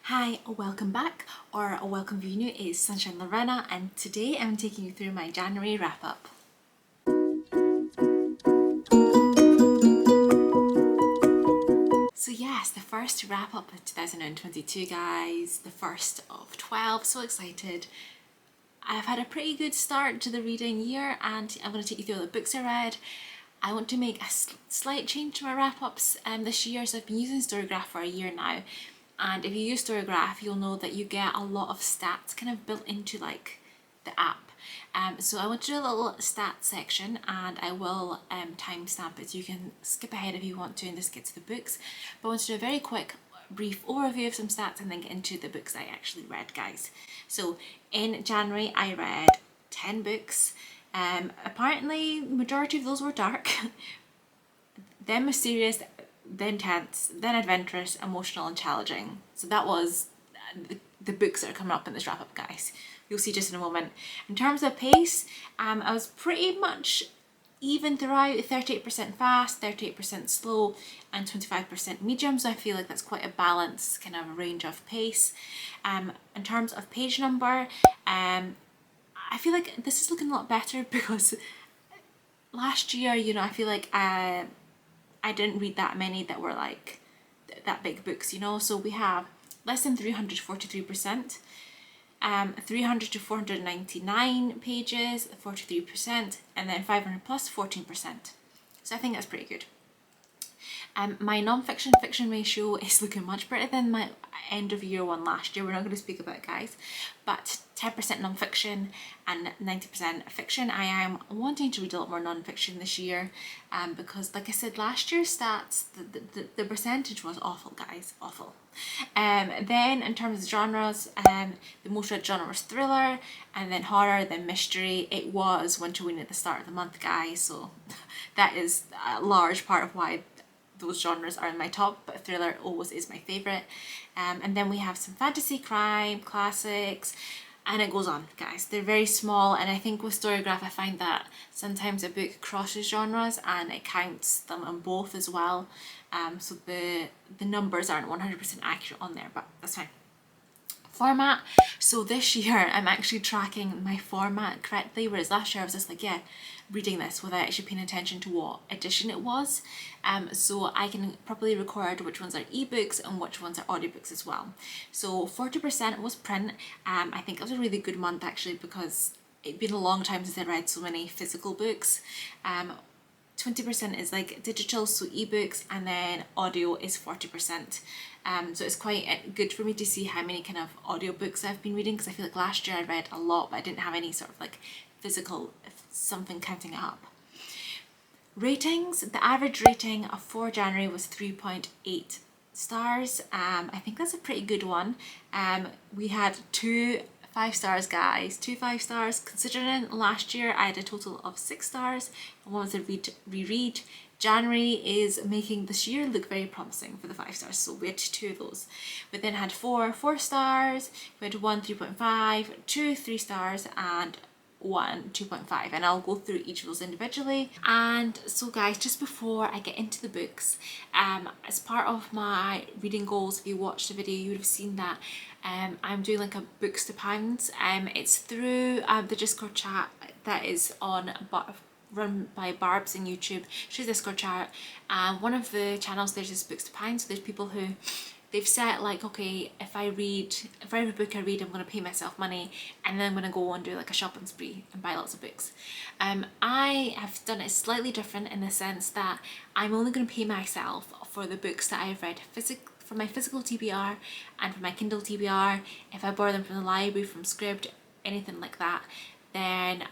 Hi, welcome back, or welcome if you're new. It's Sunshine Lorena, and today I'm taking you through my January wrap-up. So yes, the first wrap-up of 2022, guys. The first of 12, so excited. I've had a pretty good start to the reading year, and I'm going to take you through all the books I read. I want to make a slight change to my wrap-ups this year, so I've been using Storygraph for a year now. And if you use Storygraph, you'll know that you get a lot of stats kind of built into like the app. So I want to do a little stats section, and I will timestamp it so you can skip ahead if you want to and just get to the books. But I want to do a very quick brief overview of some stats and then get into the books I actually read, guys. So in January I read 10 books. Apparently the majority of those were dark, then mysterious, then tense, then adventurous, emotional and challenging. So that was the books that are coming up in this wrap up, guys. You'll see just in a moment. In terms of pace, I was pretty much even throughout, 38% fast, 38% slow and 25% medium, so I feel like that's quite a balanced kind of range of pace. In terms of page number, I feel like this is looking a lot better because last year, you know, I feel like I didn't read that many that were like that big books, you know. So we have less than 300 to 43%, 300 to 499 pages, 43%, and then 500 plus 14%. So I think that's pretty good. My non-fiction fiction ratio is looking much better than my end of year one last year. We're not going to speak about it, guys, but 10% non-fiction and 90% fiction. I am wanting to read a lot more non-fiction this year, because like I said, last year's stats, the percentage was awful, guys, awful. Then in terms of genres, the most read genre was thriller, and then horror, then mystery. It was Winterween at the start of the month, guys, so that is a large part of why those genres are in my top, but thriller always is my favourite. And then we have some fantasy, crime, classics, and it goes on, guys. They're very small, and I think with Storygraph I find that sometimes a book crosses genres and it counts them on both as well. So the numbers aren't 100% accurate on there, but that's fine. Format. So this year I'm actually tracking my format correctly, whereas last year I was just like, yeah, reading this without actually paying attention to what edition it was. So I can properly record which ones are ebooks and which ones are audiobooks as well. So 40% was print. I think it was a really good month actually, because it'd been a long time since I read so many physical books. 20% is like digital, so ebooks, and then audio is 40%. So it's quite good for me to see how many kind of audiobooks I've been reading, because I feel like last year I read a lot but I didn't have any sort of like physical something counting it up. Ratings. The average rating for January was 3.8 stars. I think that's a pretty good one. We had 2 5 stars, guys, 2 5 stars, considering last year I had a total of 6 stars and one was a reread. January is making this year look very promising for the 5 stars, so we had 2 of those. We then had 4 stars, we had 1 3.5, 2 3 stars, and 1 2.5, and I'll go through each of those individually. And so guys, just before I get into the books, as part of my reading goals, if you watched the video you would have seen that I'm doing like a books to pounds. It's through the Discord chat that is run by Barb's on YouTube. She's a Discord chat. One of the channels there's this books to pounds, so there's people who they've set like, okay, if for every book I read, I'm going to pay myself money, and then I'm going to go and do like a shopping spree and buy lots of books. I have done it slightly different in the sense that I'm only going to pay myself for the books that I've read from my physical TBR and from my Kindle TBR. If I borrow them from the library, from Scribd, anything like that, then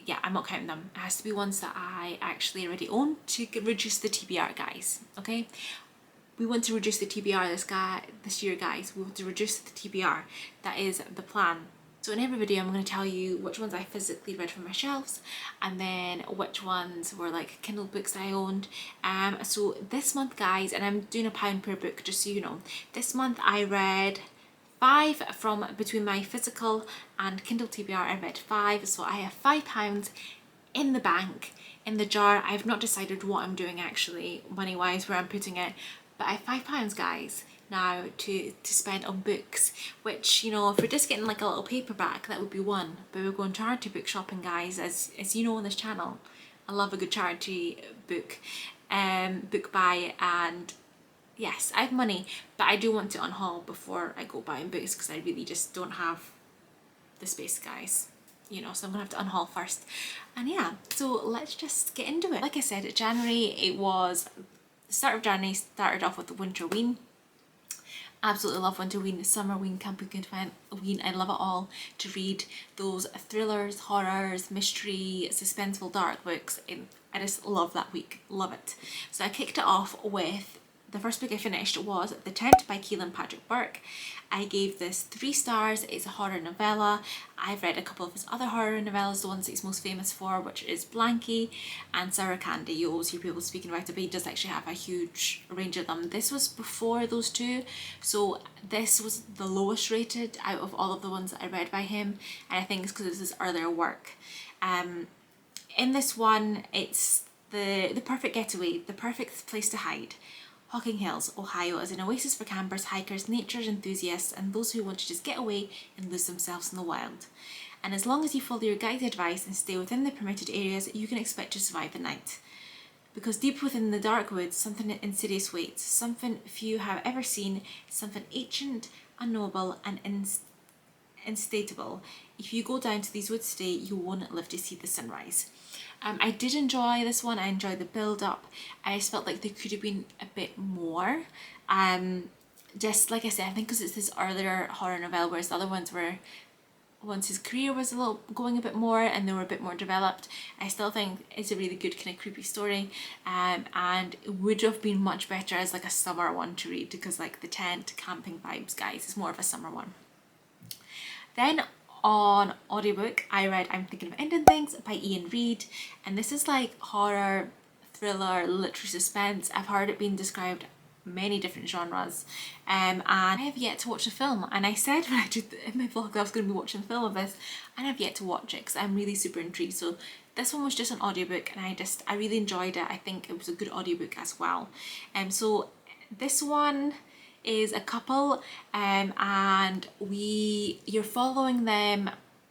yeah, I'm not counting them. It has to be ones that I actually already own to reduce the TBR, guys, okay? We want to reduce the TBR this year, guys. We want to reduce the TBR. That is the plan. So in every video I'm going to tell you which ones I physically read from my shelves, and then which ones were like Kindle books that I owned. So this month, guys, and I'm doing £1 per book just so you know, this month I read 5 from between my physical and Kindle TBR. I read 5, so I have £5 in the bank, in the jar. I have not decided what I'm doing actually money wise, where I'm putting it, but I have £5, guys, now to spend on books, which, you know, if we're just getting like a little paperback, that would be one, but we're going charity book shopping, guys, as you know on this channel. I love a good charity book, book buy, and yes, I have money, but I do want to unhaul before I go buying books because I really just don't have the space, guys. You know, so I'm gonna have to unhaul first. And yeah, so let's just get into it. Like I said, January, it was the start of January, started off with the winter ween. Absolutely love winter ween, summer ween, camping ween, I love it all. To read those thrillers, horrors, mystery, suspenseful, dark books. I just love that week, love it. So I kicked it off with, the first book I finished was The Tent by Keelan Patrick Burke. I gave this 3 stars. It's a horror novella. I've read a couple of his other horror novellas, the ones that he's most famous for, which is Blanky and Sour Candy. You always hear people speaking about it, but he does actually have a huge range of them. This was before those two, so this was the lowest rated out of all of the ones that I read by him, and I think it's because it's his earlier work. In this one, it's the perfect getaway, the perfect place to hide. Hocking Hills, Ohio is an oasis for campers, hikers, nature enthusiasts, and those who want to just get away and lose themselves in the wild. And as long as you follow your guide's advice and stay within the permitted areas, you can expect to survive the night. Because deep within the dark woods, something insidious waits, something few have ever seen, something ancient, unknowable, and insatiable. If you go down to these woods today, you won't live to see the sunrise. I did enjoy this one. I enjoyed the build up. I just felt like there could have been a bit more. Just like I said, I think because it's this earlier horror novella, whereas the other ones were, once his career was going a bit more and they were a bit more developed. I still think it's a really good kind of creepy story, and it would have been much better as like a summer one to read, because like The Tent, camping vibes, guys, is more of a summer one. Then on audiobook, I read I'm Thinking of Ending Things by Ian Reid, and this is like horror, thriller, literary suspense. I've heard it being described many different genres, and I have yet to watch the film, and I said when I did in my vlog that I was going to be watching the film of this, and I've yet to watch it because I'm really super intrigued. So this one was just an audiobook, and I really enjoyed it. I think it was a good audiobook as well. So this one is a couple, and you're following them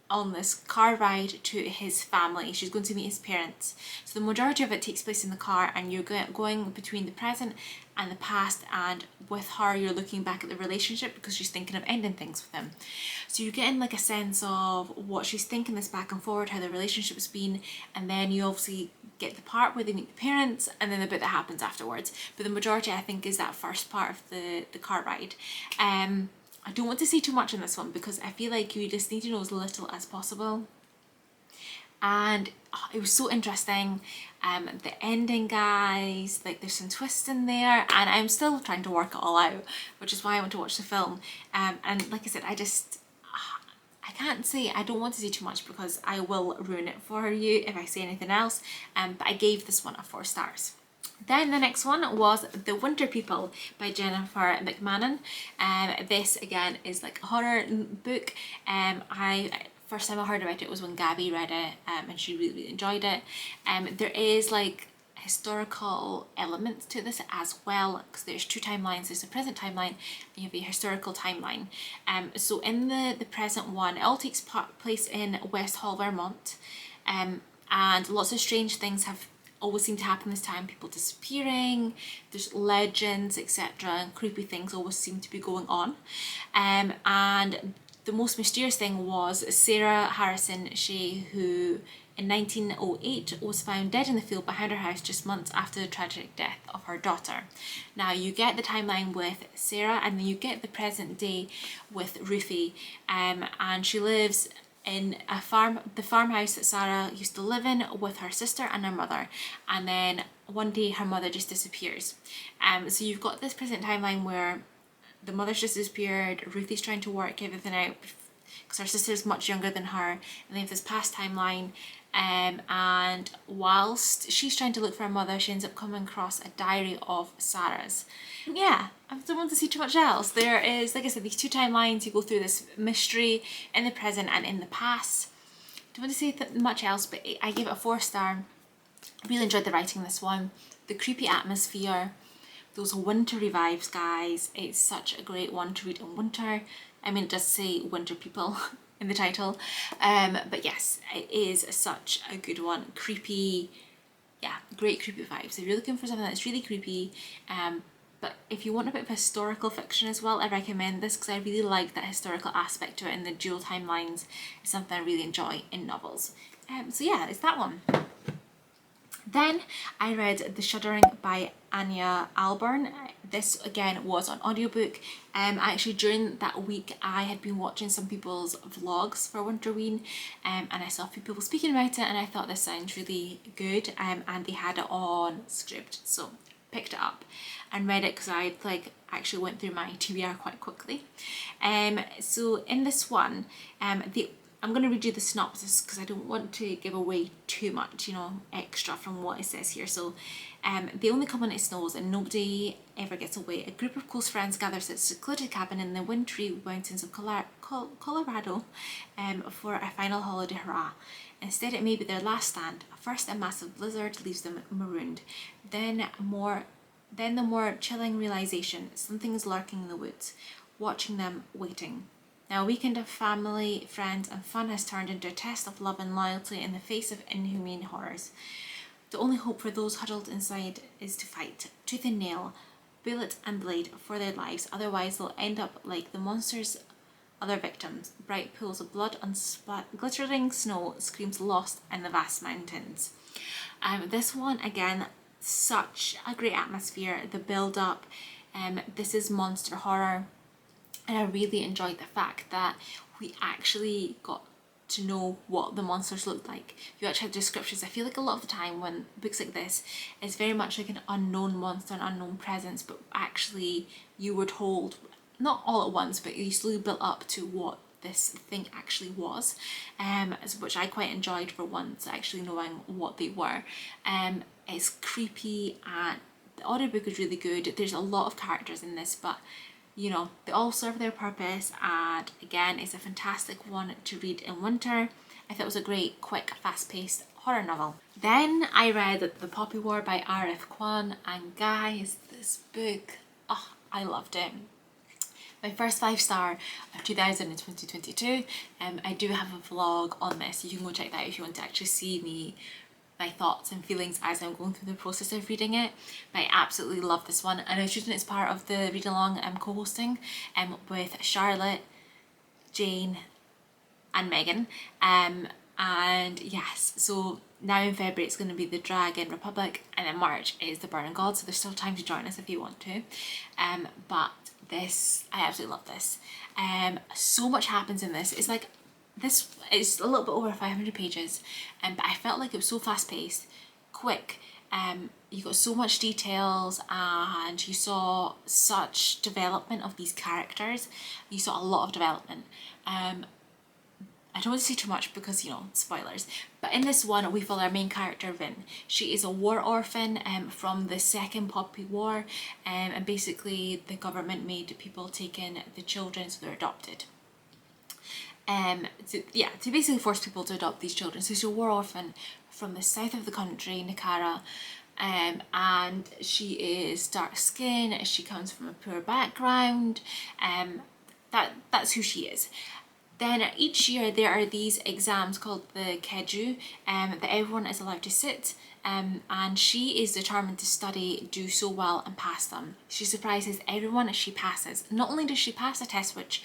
on this car ride to his family. She's going to meet his parents. So the majority of it takes place in the car, and you're going between the present and the past, and with her you're looking back at the relationship because she's thinking of ending things with him. So you're getting like a sense of what she's thinking, this back and forward, how the relationship's been, and then you obviously get the part where they meet the parents, and then the bit that happens afterwards. But the majority, I think, is that first part of the car ride. I don't want to say too much on this one because I feel like you just need to know as little as possible. And it was so interesting. The ending, guys, like there's some twists in there, and I'm still trying to work it all out, which is why I want to watch the film. And like I said, I can't say, I don't want to say too much because I will ruin it for you if I say anything else. But I gave this one a 4 stars. Then the next one was The Winter People by Jennifer McMahon. This again is like a horror book. First time I heard about it was when Gabby read it, and she really enjoyed it. There is like historical elements to this as well, because there's 2 timelines. There's a present timeline and you have a historical timeline. So in the present one, it all takes place in West Hall, Vermont, and lots of strange things have always seem to happen this time. People disappearing, there's legends, etc., and creepy things always seem to be going on. And the most mysterious thing was Sarah Harrison Shea, who in 1908 was found dead in the field behind her house just months after the tragic death of her daughter. Now you get the timeline with Sarah, and then you get the present day with Ruthie, and she lives in the farmhouse that Sarah used to live in with her sister and her mother, and then one day her mother just disappears. So you've got this present timeline where the mother's just disappeared, Ruthie's trying to work everything out because her sister's much younger than her, and they have this past timeline, and whilst she's trying to look for her mother, she ends up coming across a diary of Sarah's. Yeah, I don't want to see too much else. There is, like I said, these 2 timelines. You go through this mystery in the present and in the past. Don't want to say much else, but I gave it a 4 star. Really enjoyed the writing in this one. The creepy atmosphere those wintry vibes, guys. It's such a great one to read in winter. I mean, it does say winter people in the title, but yes, it is such a good one. Creepy, yeah, great creepy vibes. If you're looking for something that's really creepy, but if you want a bit of historical fiction as well, I recommend this because I really like that historical aspect to it, and the dual timelines is something I really enjoy in novels. So yeah, it's that one. Then I read The Shuddering by Anya Alburn. This again was on audiobook. Actually during that week I had been watching some people's vlogs for Winterween, and I saw a few people speaking about it, and I thought this sounds really good, and they had it on script, so picked it up and read it because I actually went through my TBR quite quickly. So in this one, I'm going to read you the synopsis because I don't want to give away too much, extra from what it says here. So, they only come when it snows and nobody ever gets away. A group of close friends gathers at a secluded cabin in the wintry mountains of Colorado for a final holiday hurrah. Instead, it may be their last stand. First, a massive blizzard leaves them marooned. Then the more chilling realization, something is lurking in the woods, watching them, waiting. Now, a weekend of family, friends and fun has turned into a test of love and loyalty in the face of inhumane horrors. The only hope for those huddled inside is to fight, tooth and nail, bullet and blade, for their lives, otherwise they'll end up like the monster's other victims. Bright pools of blood on glittering snow, screams lost in the vast mountains. This one, again, such a great atmosphere, the build-up. This is monster horror. And I really enjoyed the fact that we actually got to know what the monsters looked like. You actually had descriptions. I feel like a lot of the time when books like this, it's very much like an unknown monster, an unknown presence, but actually you were told, not all at once, but you slowly built up to what this thing actually was, which I quite enjoyed for once, actually knowing what they were. It's creepy, and the audiobook is really good. There's a lot of characters in this, but they all serve their purpose, and again, it's a fantastic one to read in winter. I thought it was a great, quick, fast-paced horror novel. Then I read The Poppy War by R.F. Kuang, and guys, this book, oh, I loved it. My first 5-star of 2022. I do have a vlog on this. You can go check that out if you want to actually see my thoughts and feelings as I'm going through the process of reading it. But I absolutely love this one, and I was reading it as part of the read along I'm co-hosting with Charlotte, Jane and Megan, and yes, so now in February it's going to be the Dragon Republic, and in March is the Burning God, so there's still time to join us if you want to. But this, I absolutely love this. So much happens in this. It's like, this is a little bit over 500 pages, but I felt like it was so fast-paced, quick. You got so much details, and you saw such development of these characters. You saw a lot of development. I don't want to say too much because, spoilers. But in this one, we follow our main character, Vin. She is a war orphan from the Second Poppy War, and basically the government made people take in the children, so they're adopted. To basically force people to adopt these children. So she's a war orphan from the south of the country, Nicara, and she is dark skinned, she comes from a poor background, that's who she is. Then each year there are these exams called the Keju that everyone is allowed to sit, and she is determined to study, do so well and pass them. She surprises everyone as she passes. Not only does she pass the test, which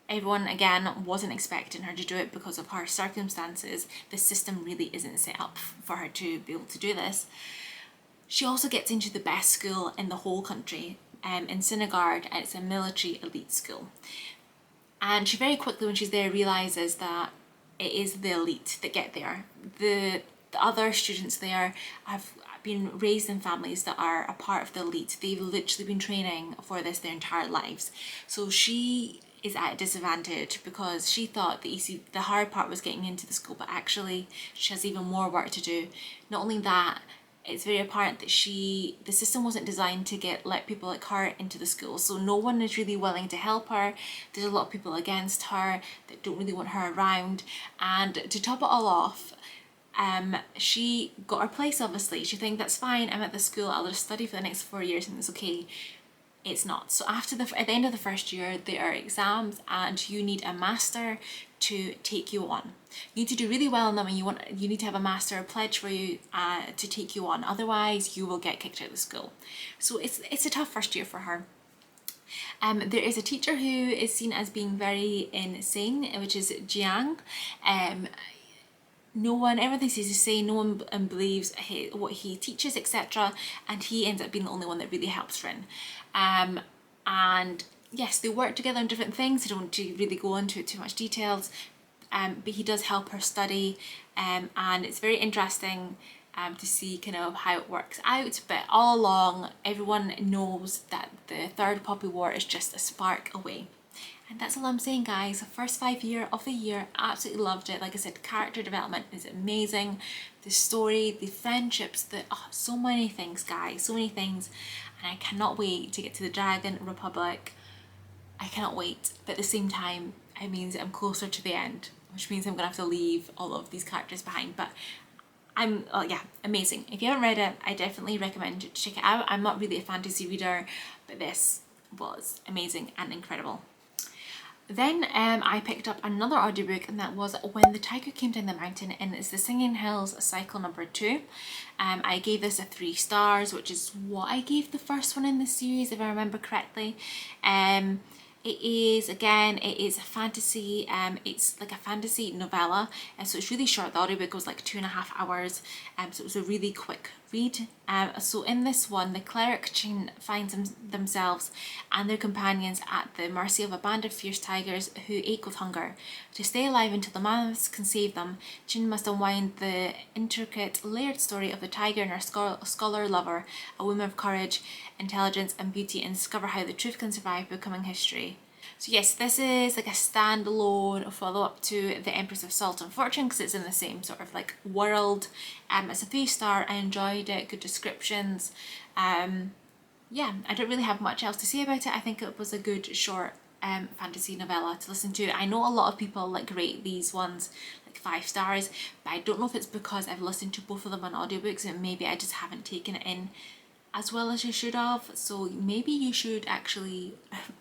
everyone again wasn't expecting her to do it because of her circumstances, the system really isn't set up for her to be able to do this, she also gets into the best school in the whole country, in Sinagard, and it's a military elite school. And she very quickly, when she's there, realises that it is the elite that get there. The other students there have been raised in families that are a part of the elite. They've literally been training for this their entire lives. So she is at a disadvantage because she thought the hard part was getting into the school, but actually she has even more work to do. Not only that, it's very apparent that the system wasn't designed to let people like her into the school, so no one is really willing to help her. There's a lot of people against her that don't really want her around, and to top it all off, she got her place, obviously. She thinks that's fine, I'm at the school, I'll just study for the next 4 years and it's okay. It's not. So at the end of the first year, there are exams and you need a master to take you on. You need to do really well in them, and you need to have a master pledge for you to take you on. Otherwise, you will get kicked out of the school. So it's a tough first year for her. There is a teacher who is seen as being very insane, which is Jiang. Everyone thinks he's insane, no one believes what he teaches, etc. And he ends up being the only one that really helps Rin. And yes, they work together on different things. I don't want to really go into too much details, but he does help her study, and it's very interesting to see kind of how it works out. But all along, everyone knows that the third Poppy War is just a spark away. And that's all I'm saying, guys. The first 5 years of the year, absolutely loved it. Like I said, character development is amazing. The story, the friendships, so many things, guys, so many things. And I cannot wait to get to the Dragon Republic. I cannot wait. But at the same time, it means I'm closer to the end, which means I'm gonna have to leave all of these characters behind. But yeah, amazing. If you haven't read it, I definitely recommend to check it out. I'm not really a fantasy reader, but this was amazing and incredible. Then I picked up another audiobook, and that was When the Tiger Came Down the Mountain, and it's the Singing Hills cycle number 2. I gave this a 3 stars, which is what I gave the first one in the series, if I remember correctly. It is a fantasy, it's like a fantasy novella, and so it's really short. The audiobook was like 2.5 hours, so it was a really quick read. So in this one, the cleric Chin finds themselves and their companions at the mercy of a band of fierce tigers who ache with hunger. To stay alive until the mammoths can save them, Chin must unwind the intricate, layered story of the tiger and her scholar lover, a woman of courage, intelligence and beauty, and discover how the truth can survive becoming history. So yes, this is like a standalone follow-up to The Empress of Salt and Fortune, because it's in the same sort of like world. It's a 3-star. I enjoyed it, good descriptions. Yeah, I don't really have much else to say about it. I think it was a good short fantasy novella to listen to. I know a lot of people like rate these ones like 5 stars, but I don't know if it's because I've listened to both of them on audiobooks and maybe I just haven't taken it in as well as you should have. So maybe you should actually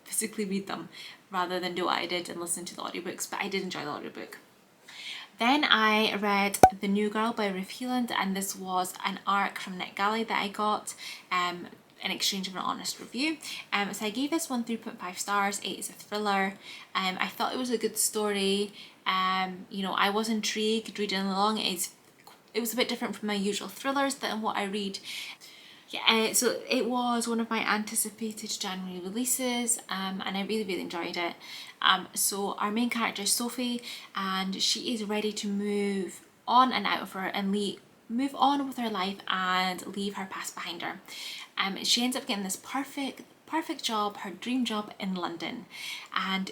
physically read them rather than do what I did and listen to the audiobooks, but I did enjoy the audiobook. Then I read The New Girl by Ruth Healand, and this was an arc from NetGalley that I got in exchange of an honest review. So I gave this one 3.5 stars. It is a thriller. I thought it was a good story. I was intrigued reading along. It was a bit different from my usual thrillers than what I read. Yeah, so it was one of my anticipated January releases, and I really, really enjoyed it. So our main character is Sophie, and she is ready to move on and out of her and move on with her life and leave her past behind her. She ends up getting this perfect job, her dream job in London, and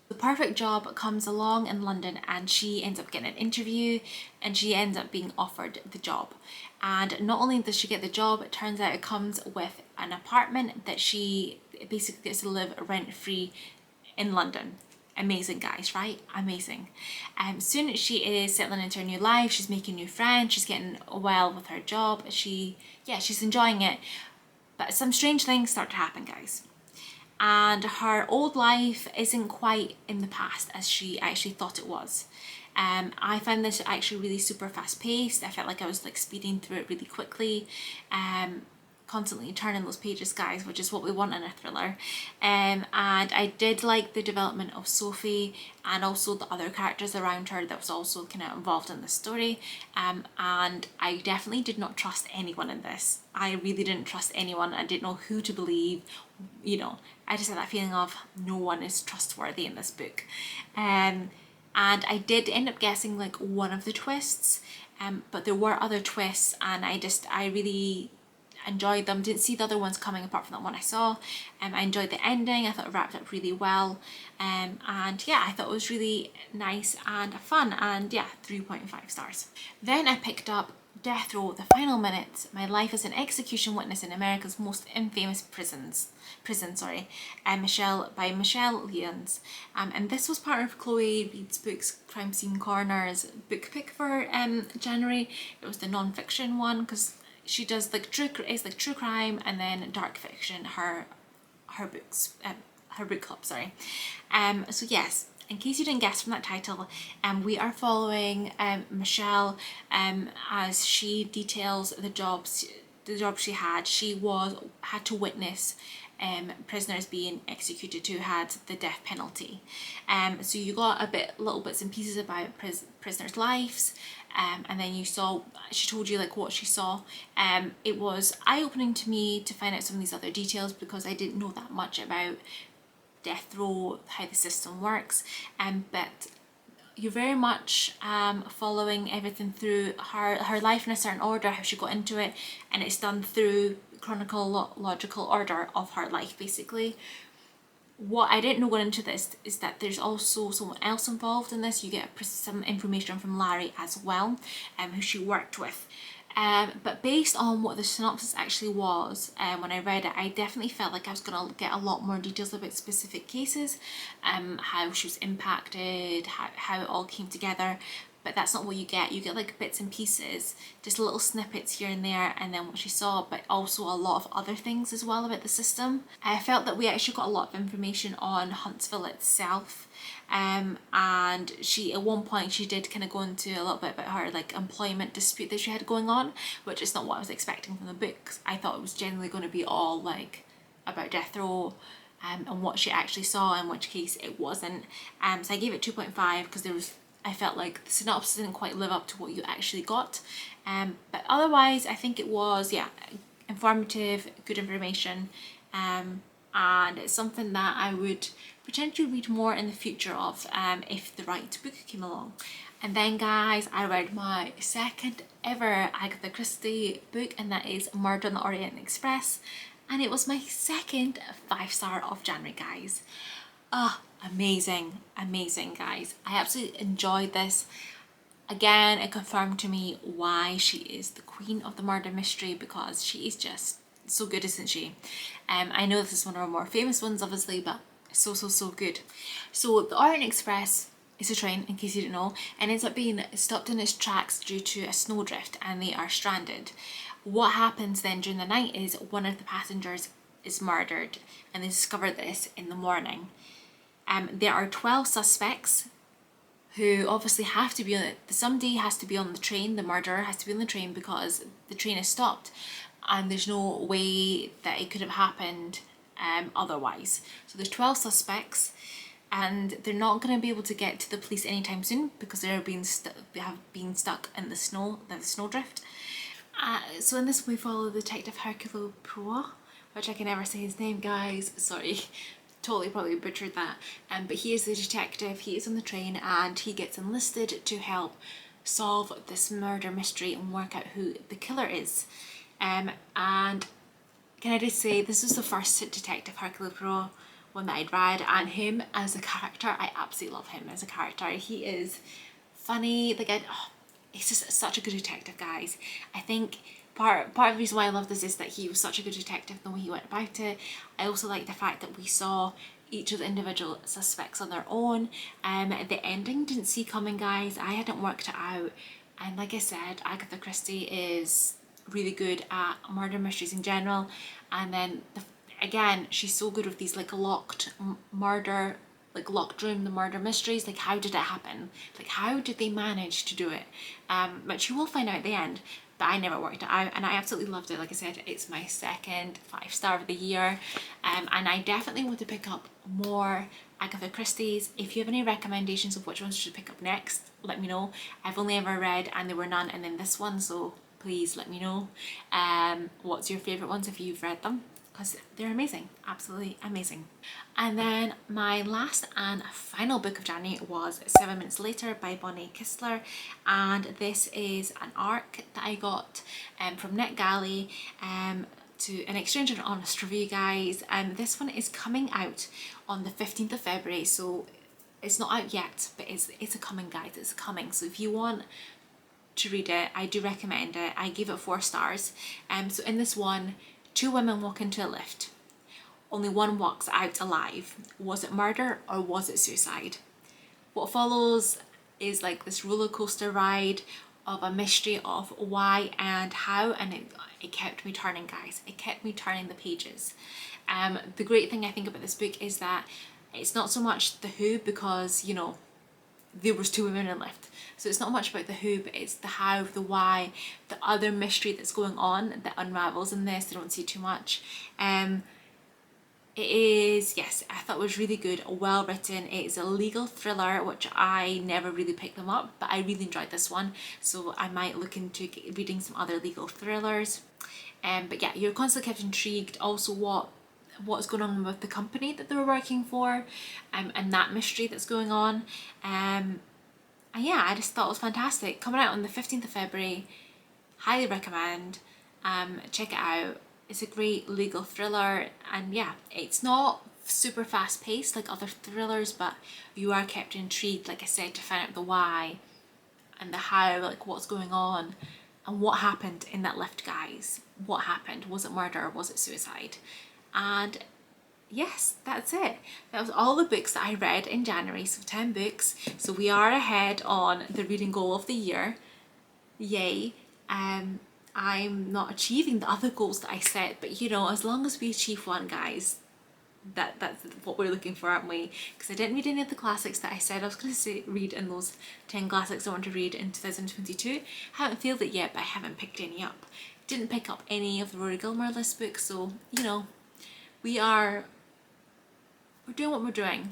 the perfect job comes along in London, and she ends up getting an interview and she ends up being offered the job. And not only does she get the job, it turns out it comes with an apartment that she basically gets to live rent-free in London. Amazing, guys, right? Amazing. Soon as she is settling into her new life, she's making new friends, she's getting well with her job, she's enjoying it. But some strange things start to happen, guys. And her old life isn't quite in the past as she actually thought it was. I found this actually really super fast paced. I felt like I was like speeding through it really quickly, constantly turning those pages, guys, which is what we want in a thriller. And I did like the development of Sophie and also the other characters around her that was also kind of involved in the story. And I definitely did not trust anyone in this. I really didn't trust anyone. I didn't know who to believe. I just had that feeling of no one is trustworthy in this book. And I did end up guessing like one of the twists, but there were other twists, and I really enjoyed them. Didn't see the other ones coming apart from that one I saw. I enjoyed the ending. I thought it wrapped up really well, and yeah, I thought it was really nice and fun, and yeah, 3.5 stars. Then I picked up Death Row, The Final Minutes, My Life as an Execution Witness in America's Most Infamous by Michelle Lyons. And this was part of Chloe Reads Books Crime Scene Corner's book pick for January. It was the non-fiction one, because she does like true crime and then dark fiction, her books, her book club, sorry. So yes, in case you didn't guess from that title, we are following Michelle as she details the job she had. She had to witness prisoners being executed who had the death penalty. So you got little bits and pieces about prisoners' lives, and then she told you like what she saw. It was eye-opening to me to find out some of these other details, because I didn't know that much about death row, how the system works, but you're very much following everything through her life in a certain order, how she got into it, and it's done through chronological order of her life, basically. What I didn't know going into this is that there's also someone else involved in this. You get some information from Larry as well, who she worked with. But based on what the synopsis actually was, when I read it, I definitely felt like I was going to get a lot more details about specific cases, how she was impacted, how it all came together. But that's not what you get. You get like bits and pieces, just little snippets here and there, and then what she saw, but also a lot of other things as well about the system. I felt that we actually got a lot of information on Huntsville itself. And she, at one point, she did kind of go into a little bit about her like employment dispute that she had going on, which is not what I was expecting from the book. I thought it was generally going to be all like about death row, and what she actually saw, in which case it wasn't. So I gave it 2.5 because I felt like the synopsis didn't quite live up to what you actually got. But otherwise, I think it was, informative, good information, and it's something that I would potentially read more in the future of, if the right book came along. And then guys, I read my second ever Agatha Christie book, and that is Murder on the Orient Express, and it was my second 5-star of January, guys. Amazing guys. I absolutely enjoyed this. Again, it confirmed to me why she is the queen of the murder mystery, because she is just so good, isn't she? I know this is one of our more famous ones, obviously, but so good. So the Orient Express is a train, in case you didn't know, and ends up being stopped in its tracks due to a snowdrift, and they are stranded. What happens then during the night is one of the passengers is murdered, and they discover this in the morning. There are 12 suspects who obviously have to be on it. Somebody has to be on the train, the murderer has to be on the train, because the train is stopped and there's no way that it could have happened otherwise. So there's 12 suspects, and they're not going to be able to get to the police anytime soon because they have been stuck in the snowdrift. So in this we follow Detective Hercule Poirot, which I can never say his name, guys, sorry. Totally probably butchered that, but he is the detective. He is on the train and he gets enlisted to help solve this murder mystery and work out who the killer is. And can I just say, this is the first Detective Hercule Poirot one that I'd read, and him as a character, I absolutely love him as a character. He is funny, he's just such a good detective, guys. I think part of the reason why I love this is that he was such a good detective, the way he went about it. I also like the fact that we saw each of the individual suspects on their own. The ending didn't see coming, guys. I hadn't worked it out, and like I said, Agatha Christie is really good at murder mysteries in general, and then again, she's so good with these like locked murder, like locked room, the murder mysteries. Like, how did it happen? Like, how did they manage to do it? But you will find out at the end. But I never worked it out, and I absolutely loved it. Like I said, it's my second 5-star of the year, and I definitely want to pick up more Agatha Christie's. If you have any recommendations of which ones I should pick up next, let me know. I've only ever read And There Were None and then this one, so please let me know. What's your favourite ones if you've read them? Because they're amazing, absolutely amazing. And then my last and final book of January was 7 Minutes Later by Bonnie Kistler, and this is an arc that I got from NetGalley to an exchange and honest review, guys. This one is coming out on the 15th of February, so it's not out yet, but it's a coming, guys, it's coming. So if you want to read it. I do recommend it. I gave it 4 stars. So in this one, 2 women walk into a lift. Only one walks out alive. Was it murder or was it suicide? What follows is like this roller coaster ride of a mystery of why and how, and it kept me turning, guys. It kept me turning the pages. The great thing I think about this book is that it's not so much the who, because, you know, there was 2 women in a lift. So it's not much about the who, but it's the how, the why, the other mystery that's going on that unravels in this. I don't see too much. It is, yes, I thought it was really good, well written. It is a legal thriller, which I never really picked them up, but I really enjoyed this one. So I might look into reading some other legal thrillers. But yeah, you're constantly kept intrigued. Also, what's going on with the company that they were working for, and that mystery that's going on. And yeah, I just thought it was fantastic. Coming out on the 15th of February, highly recommend. Check it out. It's a great legal thriller, and yeah, it's not super fast paced like other thrillers, but you are kept intrigued, like I said, to find out the why and the how, like what's going on and what happened in that lift, guys. What happened? Was it murder or was it suicide? And yes, that's it. That was all the books that I read in January, so 10 books. So we are ahead on the reading goal of the year. Yay. I'm not achieving the other goals that I set, but you know, as long as we achieve one, guys, that's what we're looking for, aren't we? Because I didn't read any of the classics that I said I was going to read in those 10 classics I want to read in 2022. Haven't failed it yet, but I haven't picked any up. Didn't pick up any of the Rory Gilmore list books, so you know, we're doing what we're doing.